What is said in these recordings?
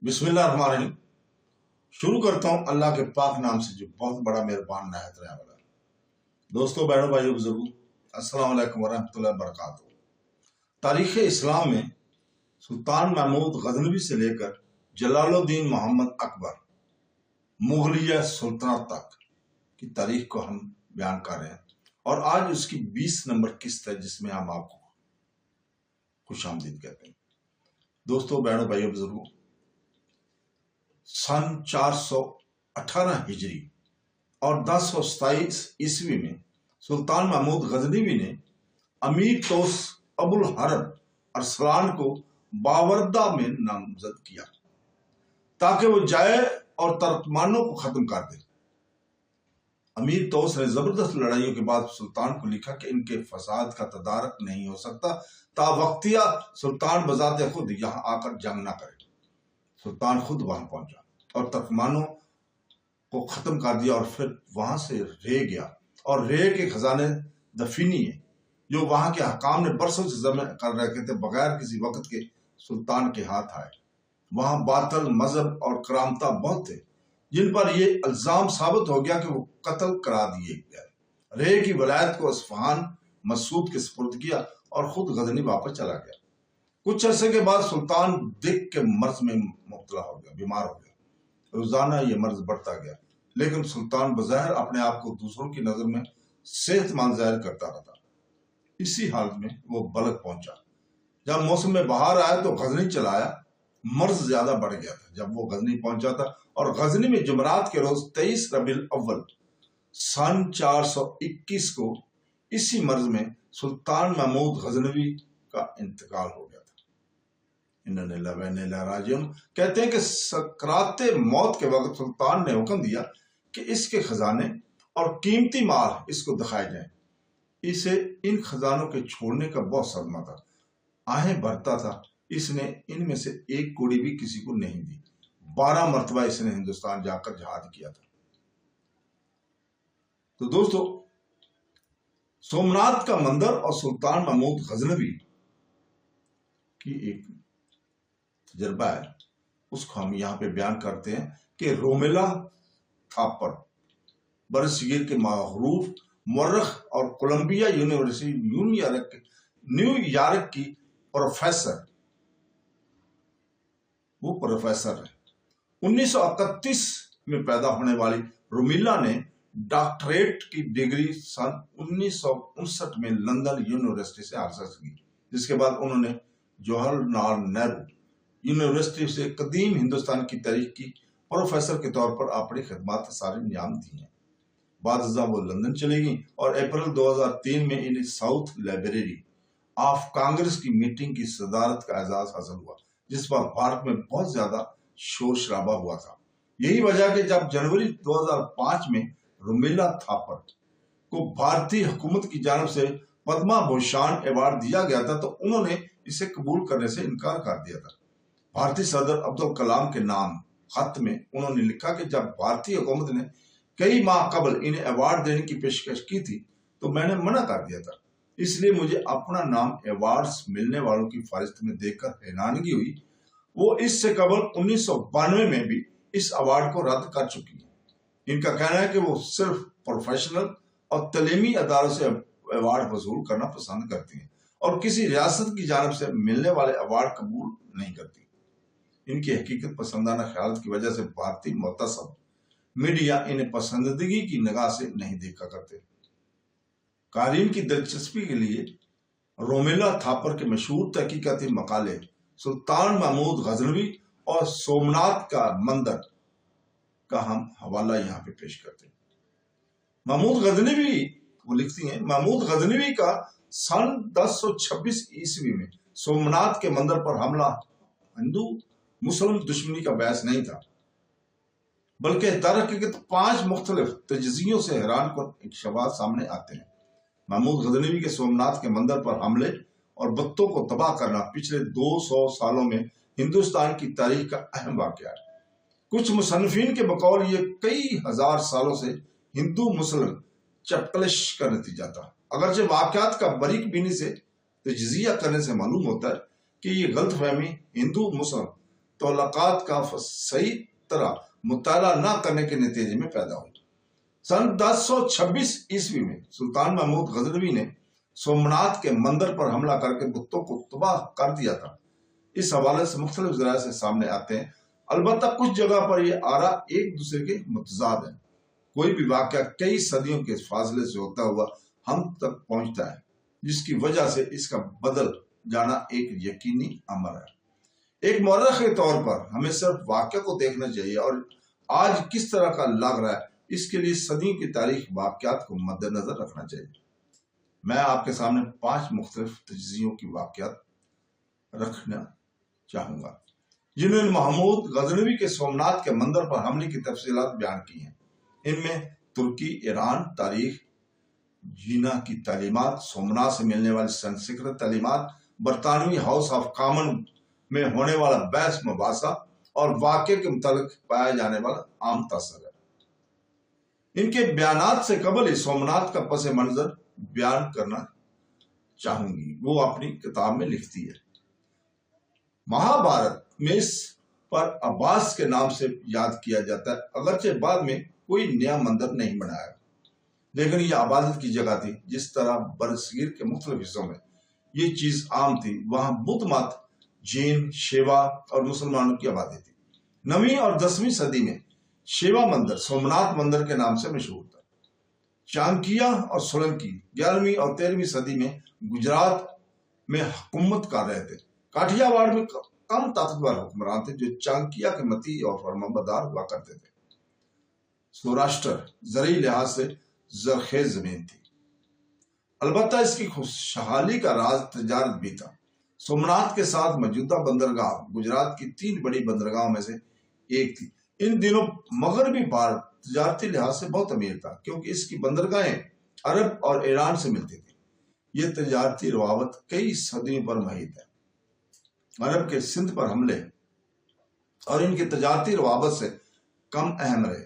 बिस्मिल्लाहिर्रहमानिर्रहीम। शुरू करता हूँ अल्लाह के पाक नाम से जो बहुत बड़ा मेहरबान नायत रहने वाला है। दोस्तों, बहनों, भाइयों, बुजुर्गों, अस्सलाम वालेकुम वरहमतुल्लाहि वबरकातुहू। तारीख़ इस्लाम में सुल्तान महमूद गजनवी से लेकर जलालुद्दीन मोहम्मद अकबर मुगलिया सुल्तनत तक की तारीख को हम बयान कर रहे हैं और आज उसकी 20 नंबर किस्त है जिसमें हम आपको खुशामदीद कहते हैं। दोस्तों, बहनों, भाइयों, बुजुर्गों, सन 418 हिजरी और 1027 ईस्वी में सुल्तान महमूद गजनवी ने अमीर तोस अबुल हरब अरसलान को बावरदा में नामजद किया ताकि वो जाए और तर्कमानों को खत्म कर दे। अमीर तोस ने जबरदस्त लड़ाइयों के बाद सुल्तान को लिखा कि इनके फसाद का तदारक नहीं हो सकता तावक्तिया सुल्तान बजाते खुद यहाँ आकर जंग ना करे। सुल्तान खुद वहां पहुंचा और तर्कमानों को खत्म कर दिया और फिर वहां से रे गया और रे के खजाने दफीनी है जो वहां के हकाम ने बरसों से जमा कर रखे थे बगैर किसी वक्त के सुल्तान के हाथ आए। वहां बातल मजहब और करामता बहुत थे जिन पर यह इल्जाम साबित हो गया कि वो कत्ल करा दिए गए। रे की वलायत को अस्फहान मसूद के सुपुर्द किया और खुद गजनी वापस चला गया। कुछ अरसे के बाद सुल्तान दिक के मर्ज में मुब्तला हो गया, बीमार हो गया। रोजाना ये मर्ज बढ़ता गया, लेकिन सुल्तान बज़ाहिर अपने आप को दूसरों की नजर में सेहतमंद जाहिर करता रहता। इसी हालत में वो बलक पहुंचा। जब मौसम में बहार आया तो गजनी चलाया, मर्ज ज्यादा बढ़ गया था। जब वो गजनी पहुंचा था और गजनी में जुमरात के रोज 23 रबीउल अव्वल सन 421 को इसी मर्ज में सुल्तान महमूद गजनवी का इंतकाल हो गया था। कहते हैं कि सकराते मौत के वक्त सुल्तान ने हुक्म दिया कि इसके खजाने और कीमती माल इसको दिखाए जाए। इसे इन खजानों के छोड़ने का बहुत सदमा था। आहें भरता था। इसने इनमें से एक कौड़ी भी किसी को नहीं दी। 12 मरतबा इसने हिंदुस्तान जाकर जहाद किया था। तो दोस्तों, सोमनाथ का मंदिर और सुल्तान महमूद गजनवी की एक तजर्बा है, उसको हम यहाँ पे बयान करते हैं कि रोमेला थापर बरसगीर के मारूफ मुर्रख और कोलंबिया यूनिवर्सिटी न्यूयॉर्क की प्रोफेसर है। 1931 में पैदा होने वाली रोमिला ने डॉक्टरेट की डिग्री सन 1959 में लंदन यूनिवर्सिटी से हासिल की, जिसके बाद उन्होंने जवाहरलाल नेहरू यूनिवर्सिटी से कदीम हिंदुस्तान की तारीख की प्रोफेसर के तौर पर अपनी खिदमत सारे अंजाम दी हैं। बाद वो लंदन चली गई और अप्रैल 2003 में इन्हें साउथ लाइब्रेरी ऑफ कांग्रेस की मीटिंग की सदारत का एजाज हासिल हुआ, जिस पर भारत में बहुत ज्यादा शोर शराबा हुआ था। यही वजह कि जब जनवरी 2005 में रोमिला थापर को भारतीय हुकूमत की जानब से पद्मा भूषण अवार्ड दिया गया था तो उन्होंने इसे कबूल करने से इनकार कर दिया था। भारतीय सदर अब्दुल कलाम के नाम खत में उन्होंने लिखा कि जब भारतीय हुकूमत ने कई माह कबल इन्हें अवार्ड देने की पेशकश की थी तो मैंने मना कर दिया था। इसलिए मुझे अपना नाम अवार्ड्स मिलने वालों की फहरिस्त में देखकर हैरानगी हुई। वो इससे कबल 1992 में भी इस अवार्ड को रद्द कर चुकी है। इनका कहना है कि वो सिर्फ प्रोफेशनल और तलीमी अदारों से अवार्ड वसूल करना पसंद करती हैं और किसी रियासत की जानब से मिलने वाले अवार्ड कबूल नहीं करती। इनकी हकीकत पसंदाना ख्याल की वजह से भारतीय मुतअस्सिब मीडिया इन्हें पसंदीदगी की निगाह से नहीं देखा करते। कारीन की दिलचस्पी के लिए रोमेला थापर के मशहूर तहकीकाती मकाले सुल्तान महमूद गजनवी और सोमनाथ का मंदिर का हम हवाला यहाँ पे पेश करते हैं। महमूद गजनवी वो लिखती हैं, महमूद गजनवी का सन 1026 ईस्वी में सोमनाथ के मंदिर पर हमला हिंदू मुस्लिम दुश्मनी का बहस नहीं था, बल्कि दरहकीकत 5 मुख्तलिफ तजजियों से हैरान कन इंकशाफात सामने आते हैं। महमूद गजनवी के सोमनाथ के मंदिर पर हमले और बत्तों को तबाह करना पिछले 200 सालों में हिंदुस्तान की तारीख का अहम वाकया है। कुछ मुसन्निफीन के बकौल ये कई हजार सालों से हिंदू मुस्लिम चपकलिश का नतीजा था। अगरचे वाकयात का बारीक बीनी से तजिया करने से मालूम होता है कि ये गलत फहमी हिंदू मुस्लिम तौलकात का सही तरह मुताला न करने के नतीजे में पैदा हुई। सन 1026 ईस्वी में सुल्तान महमूद गजनवी ने सोमनाथ के मंदिर पर हमला करके बुतों को तबाह कर दिया था। इस हवाले से मुख्तलिफ ज़राए से सामने आते हैं। अलबत्ता कुछ जगह पर ये आरा एक दूसरे के मुतजाद हैं। कोई भी वाक़या कई सदियों के फासले से होता हुआ हम तक पहुंचता है, जिसकी वजह से इसका बदल जाना एक यकीनी अमर है। एक मौरख के तौर पर हमें सिर्फ वाक़या को देखना चाहिए और आज किस तरह का लग रहा है इसके लिए सदियों की तारीख वाक़यात को मद्देनजर रखना चाहिए। मैं आपके सामने 5 मुख्तलिफ तज्ज़ियों की वाक़यात रखना चाहूँगा जिन्होंने महमूद गजनवी के सोमनाथ के मंदिर पर हमले की तफसीलात बयान की हैं। इनमें तुर्की, ईरान, तारीख, जीना की तालीमात, सोमनाथ से मिलने वाली संस्कृत तालीमात, बरतानवी हाउस ऑफ कॉमन में होने वाला बहस मुबासा और वाक़े के मुतालिक पाया जाने वाला आम तसर है। इनके बयानात से कबल ही सोमनाथ का पस मंजर बयान करना चाहूंगी। वो अपनी किताब में लिखती है, महाभारत में इस पर अब्बास के नाम से याद किया जाता है, अगरचे बाद में कोई नया मंदिर नहीं बनाया, लेकिन यह इबादत की जगह थी। जिस तरह बरसगीर के मुख्तलिफ हिस्सों में ये चीज आम थी, वहां बुद्ध मत, जैन, शेवा और मुसलमानों की आबादी थी। 9वीं और 10वीं सदी में शेवा मंदिर सोमनाथ मंदिर के नाम से मशहूर था। चाणक्य और सोलंकी 11वीं और 13वीं सदी में गुजरात में हुकूमत कर रहे थे। काठियावाड़ में कम ताकतवर हुक्मरान थे जो चाणक्य के मती और फरमाबरदार हुआ करते थे। सौराष्ट्र ज़रूरी लिहाज से जरखेज जमीन थी, अलबत्ता इसकी खुशहाली का राज तजारत भी था। सोमनाथ के साथ मौजूदा बंदरगाह गुजरात की 3 बड़ी बंदरगाहों में से एक थी। इन दिनों मगरबी भारत तजारती लिहाज से बहुत अमीर था, क्योंकि इसकी बंदरगाहें अरब और ईरान से मिलती थी। ये तजारती रवाबत कई सदियों पर महित है। अरब के सिंध पर हमले और इनकी तजारती रवाबत से कम अहम रहे।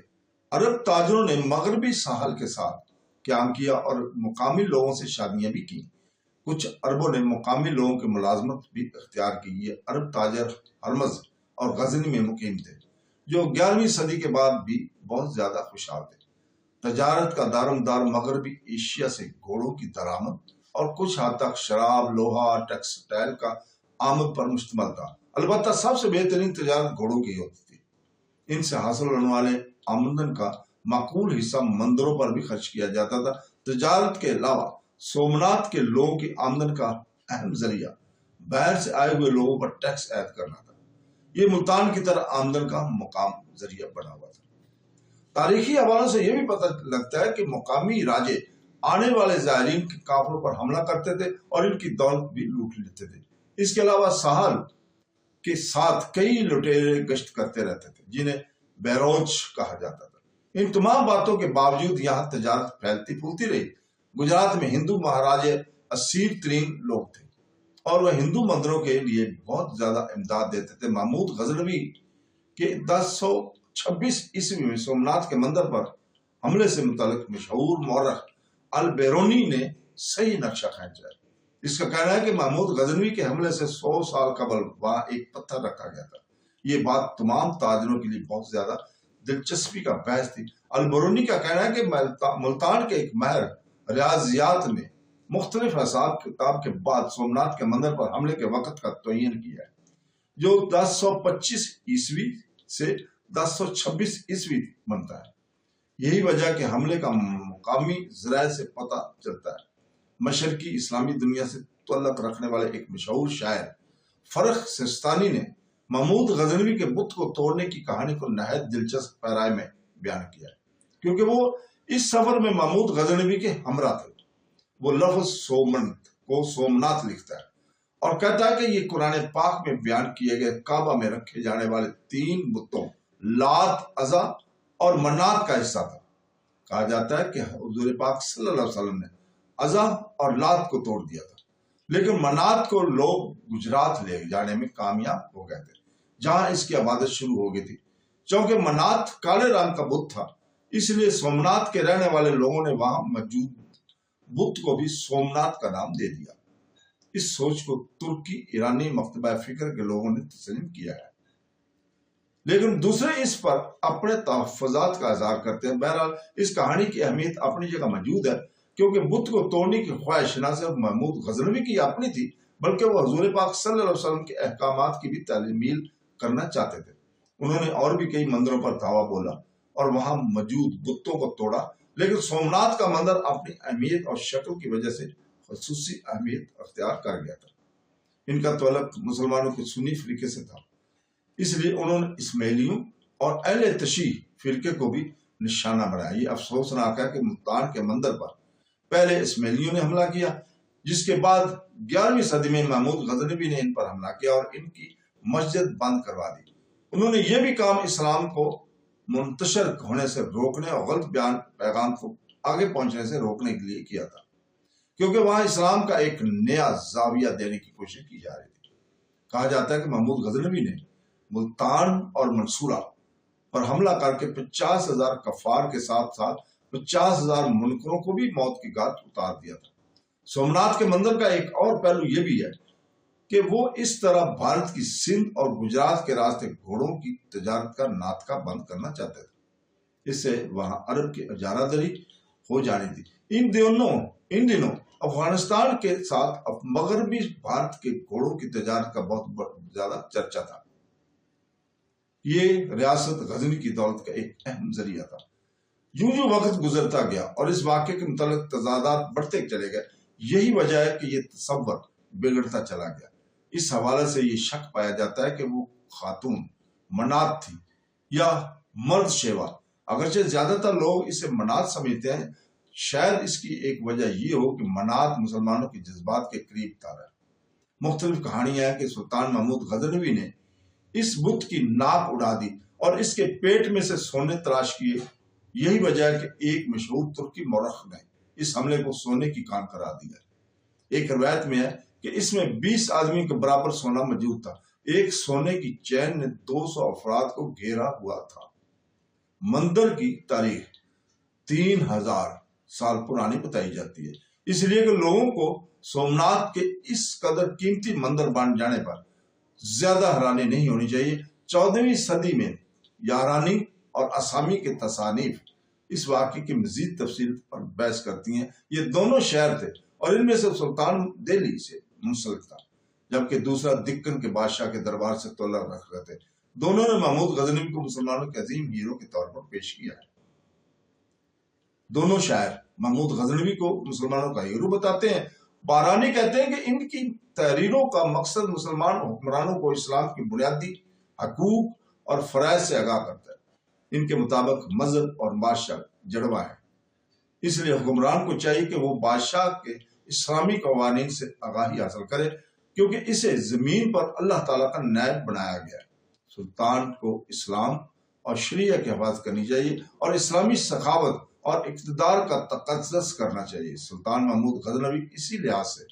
अरब ताजरों ने मगरबी साहल के साथ क्याम किया और मुकामी लोगों से शादियां भी की। कुछ अरबों ने मुकामी लोगों की मुलाजमत भी इख्तियार की। ये अरब ताजर हरमज और गजनी में मुकीम थे, जो 11वीं सदी के बाद भी बहुत ज्यादा खुशहाल थे। तजारत का दारोमदार मगरबी एशिया से घोड़ों की दरामद और कुछ हद तक शराब, लोहा, टेक्सटाइल का आमद पर मुश्तमल था। अलबत्ता सबसे बेहतरीन तजारत घोड़ों की होती थी। इनसे हासिल होने वाले आमदन का माकूल हिस्सा मंदिरों पर भी खर्च किया जाता था। तजारत के अलावा सोमनाथ के लोगों की आमदन का अहम जरिया बाहर से आए हुए लोगों पर टैक्स ऐद करना था। ये मुल्तान की तरह आमदन का मुकाम जरिया बना हुआ था। तारीखी हवालों से यह भी पता लगता है कि मुकामी राजे आने वाले ज़ायरीन के काफिलों पर हमला करते थे और इनकी दौलत भी लूट लेते थे। इसके अलावा साहल के साथ कई लुटेरे गश्त करते रहते थे, जिन्हें बैरोज कहा जाता था। इन तमाम बातों के बावजूद यहाँ तजारत फैलती फूलती रही। गुजरात में हिंदू महाराजे असीर तरीन लोग थे और वह हिंदू मंदिरों के लिए बहुत ज्यादा इमदाद देते थे। महमूद गजनवी के 1026 ईस्वी में सोमनाथ के मंदिर पर हमले से मुतालिक मशहूर मौरख अल बेरोनी ने सही नक्शा खींचा है। इसका कहना है कि महमूद गजनवी के हमले से 100 साल कबल वहां एक पत्थर रखा गया था। ये बात तमाम ताजरों के लिए बहुत ज्यादा दिलचस्पी का बहस थी। अल बेरोनी का कहना है कि मुल्तान के एक माहिर रियाजियात ने मुख्तलिफ हिसाब किताब के बाद सोमनाथ के मंदिर पर हमले के वक्त का तयन किया है, जो 1025 ईस्वी से 1026 ईस्वी बनता है। यही वजह के हमले का मुकामी ज़राए से पता चलता है। मशरकी इस्लामी दुनिया से तल्लुक़ रखने वाले एक मशहूर शायर फरख सिस्तानी ने महमूद गजनवी के बुत को तोड़ने की कहानी को नहायत दिलचस्प पैराए में बयान किया है, क्योंकि वो इस सफर में महमूद गजनवी के हमरा थे। वो लफ्ज सोमनाथ को सोमनाथ लिखता है और कहता है कि ये कुरान पाक में बयान किए गए काबा में रखे जाने वाले 3 बुतों लात, अज़ा और मनात का हिस्सा था। कहा जाता है कि हुजूर पाक सल्लल्लाहु अलैहि वसल्लम ने अज़ा और लात को तोड़ दिया था, लेकिन मनात को लोग गुजरात ले जाने में कामयाब हो गए थे, जहां इसकी इबादत शुरू हो गई थी। क्योंकि मनात काले रंग का बुत था, इसलिए सोमनाथ के रहने वाले लोगों ने वहां मौजूद बुत को भी सोमनाथ का नाम दे दिया। इस सोच को तुर्की ईरानी मकतबा फिक्र के लोगों ने तस्लीम किया है। لیکن دوسرے اس پر اپنے تحفظات کا اظہار کرتے ہیں۔ بہرحال اس کہانی کی اہمیت اپنی جگہ موجود ہے، کیونکہ بت کو توڑنے کی خواہش نہ صرف محمود غزنوی کی اپنی تھی، بلکہ وہ حضور پاک صلی اللہ علیہ وسلم کے احکامات کی بھی تعمیل کرنا چاہتے تھے۔ انہوں نے اور بھی کئی مندروں پر دھاوا بولا اور وہاں موجود بتوں کو توڑا، لیکن سومناتھ کا مندر اپنی اہمیت اور شکل کی وجہ سے خصوصی اہمیت اختیار کر گیا تھا۔ ان کا تعلق مسلمانوں کے سنی فرقے سے تھا، اس لیے انہوں نے اسماعیلیوں اور اہل تشیع فرقے کو بھی نشانہ بنایا۔ یہ افسوسناک ہے کہ ملتان کے مندر پر پہلے اسماعیلیوں نے حملہ کیا، جس کے بعد 11ویں صدی میں محمود غزنوی نے ان پر حملہ کیا اور ان کی مسجد بند کروا دی۔ انہوں نے یہ بھی کام اسلام کو منتشر ہونے سے روکنے اور غلط پیغام کو آگے پہنچنے سے روکنے کے لیے کیا تھا، کیونکہ وہاں اسلام کا ایک نیا زاویہ دینے کی کوشش کی جا رہی تھی۔ کہا جاتا ہے کہ محمود غزنوی نے ملتان اور منصورہ پر حملہ کر کے 50,000 کفار کے ساتھ ساتھ 50,000 منکروں کو بھی موت کی گھاٹ اتار دیا تھا۔ سومناتھ کے مندر کا ایک اور پہلو یہ بھی ہے کہ وہ اس طرح بھارت کی سندھ اور گجرات کے راستے گھوڑوں کی تجارت کا ناطقہ بند کرنا چاہتے تھے۔ اس سے وہاں عرب کی اجارہ داری ہو جانی تھی۔ ان دنوں افغانستان کے ساتھ مغربی بھارت کے گھوڑوں کی تجارت کا بہت زیادہ چرچا تھا۔ یہ ریاست غزنی کی دولت کا ایک اہم ذریعہ تھا۔ یوں وقت گزرتا گیا اور اس واقعے کے متعلق تضادات بڑھتے چلے گئے۔ یہی وجہ ہے کہ یہ تصور بگڑتا چلا گیا۔ اس حوالے سے یہ شک پایا جاتا ہے کہ وہ خاتون منات تھی یا مرد شیوا۔ اگرچہ زیادہ تر لوگ اسے منات سمجھتے ہیں، شاید اس کی ایک وجہ یہ ہو کہ منات مسلمانوں کے جذبات کے قریب تھا۔ مختلف کہانیاں ہیں کہ سلطان محمود غزنوی نے اس بت کی ناک اڑا دی اور اس کے پیٹ میں سے سونے تلاش کیے۔ یہی وجہ ہے کہ ایک مشہور ترکی مورخ نے اس حملے کو سونے کی کان قرار دیا۔ ایک روایت میں ہے کہ اس میں 20 آدمی کے برابر سونا موجود تھا۔ ایک سونے کی چین نے 200 افراد کو گھیرا ہوا تھا۔ مندر کی تاریخ 3000 سال پرانی بتائی جاتی ہے، اس لیے کہ لوگوں کو سومناتھ کے اس قدر قیمتی مندر بن جانے پر زیادہ حیرانی نہیں ہونی چاہیے۔ 14ویں صدی میں یارانی اور اسامی کے تصانیف اس واقعے کی مزید تفصیل پر بحث کرتی ہیں۔ یہ دونوں شہر تھے اور ان میں سے سلطان دہلی سے منسلک تھا، جبکہ دوسرا دکن کے بادشاہ کے دربار سے تعلق رکھ رہے تھے۔ دونوں نے محمود غزنوی کو مسلمانوں کے عظیم ہیرو کے طور پر پیش کیا ہے۔ دونوں شاعر محمود غزنوی کو مسلمانوں کا ہیرو بتاتے ہیں۔ بارانی کہتے ہیں کہ ان کی تحریروں کا مقصد مسلمان حکمرانوں کو اسلام کی بنیادی حقوق اور فرائض سے آگاہ کرتا ہے۔ ان کے مطابق مذہب اور بادشاہ جڑواں ہے، اس لیے حکمران کو چاہیے کہ وہ بادشاہ کے اسلامی قوانین سے آگاہی حاصل کرے، کیونکہ اسے زمین پر اللہ تعالیٰ کا نائب بنایا گیا ہے۔ سلطان کو اسلام اور شریعہ کی حفاظت کرنی چاہیے اور اسلامی سخاوت اور اقتدار کا تقدس کرنا چاہیے۔ سلطان محمود غزنوی اسی لحاظ سے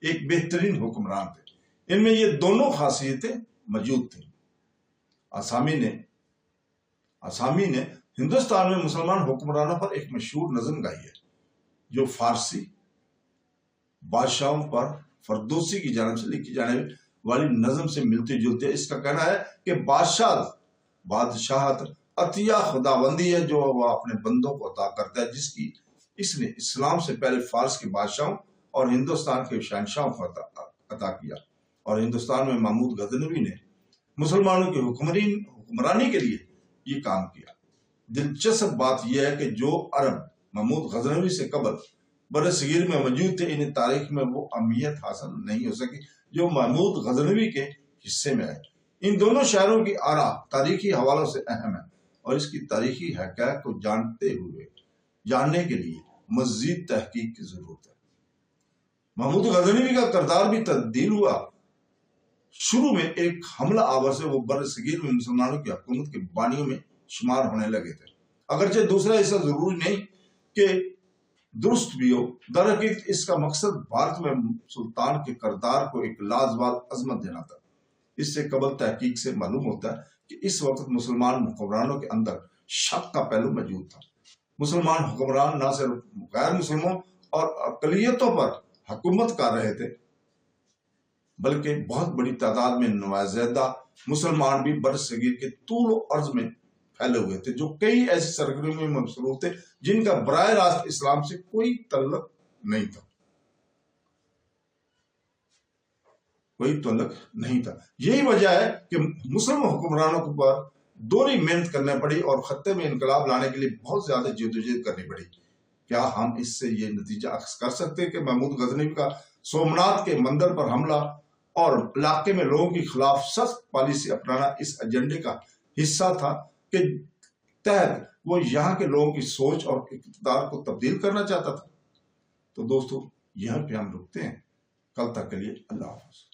ایک بہترین حکمران تھے۔ ان میں یہ دونوں خاصیتیں موجود تھیں۔ آسامی نے ہندوستان میں مسلمان حکمرانوں پر ایک مشہور نظم گائی ہے، جو فارسی بادشاہوں پر فردوسی کی جانب سے لکھی جانے والی نظم سے ملتی جلتی ہے۔ اس کا کہنا ہے کہ بادشاہت عطیہ خداوندی ہے جو وہ اپنے بندوں کو عطا کرتا ہے، جس کی اس نے اسلام سے پہلے فارس کے بادشاہوں اور ہندوستان کے شہنشاہوں کو عطا کیا، اور ہندوستان میں محمود غزنوی نے مسلمانوں کی حکمرانی کے لیے یہ کام کیا۔ دلچسپ بات یہ ہے کہ جو عرب محمود غزنوی سے قبل بر صغیر میں موجود تھے، انہیں تاریخ میں وہ اہمیت حاصل نہیں ہو سکی جو محمود غزنوی کے حصے میں ہے۔ ان دونوں شہروں کی آرا تاریخی حوالوں سے اہم ہے اور اس کی تاریخی حقائق کو جاننے کے لیے مزید تحقیق کی ضرورت ہے۔ محمود غزنوی کا کردار بھی تبدیل ہوا۔ شروع میں ایک حملہ آور سے وہ بر صغیر میں مسلمانوں کی حکومت کے بانیوں میں شمار ہونے لگے تھے۔ اگرچہ دوسرا حصہ ضروری نہیں کہ درست بھی ہو، در حقیقت اس کا مقصد بھارت میں سلطان کے کردار کو ایک لازوال عظمت دینا تھا۔ اس سے قبل تحقیق سے معلوم ہوتا ہے کہ اس وقت مسلمان حکمرانوں کے اندر شک کا پہلو موجود تھا۔ مسلمان حکمران نہ صرف غیر مسلموں اور اقلیتوں پر حکومت کر رہے تھے، بلکہ بہت بڑی تعداد میں نوزائیدہ मुसलमान भी बरसगीर के तूल अर्ज में फैले हुए थे, जो कई ऐसी सरगर्मियों में मसरूफ थे जिनका बराह रास्त इस्लाम से कोई तल्लुक नहीं था, कोई तल्लुक नहीं था। यही वजह है कि मुस्लिम हुक्मरानों के ऊपर दोहरी मेहनत करनी पड़ी और खत्ते में इनकलाब लाने के लिए बहुत ज्यादा जद्दोजहद करनी पड़ी। क्या हम इससे ये नतीजा अख्ज़ कर सकते हैं कि महमूद गजनवी का सोमनाथ के मंदिर पर हमला और इलाके में लोगों के खिलाफ सख्त पॉलिसी अपनाना इस एजेंडे का हिस्सा था कि तहत वो यहाँ के लोगों की सोच और इक़्तिदार को तब्दील करना चाहता था? तो दोस्तों, यहाँ पे हम रुकते हैं। कल तक के लिए अल्लाह हाफ़िज़।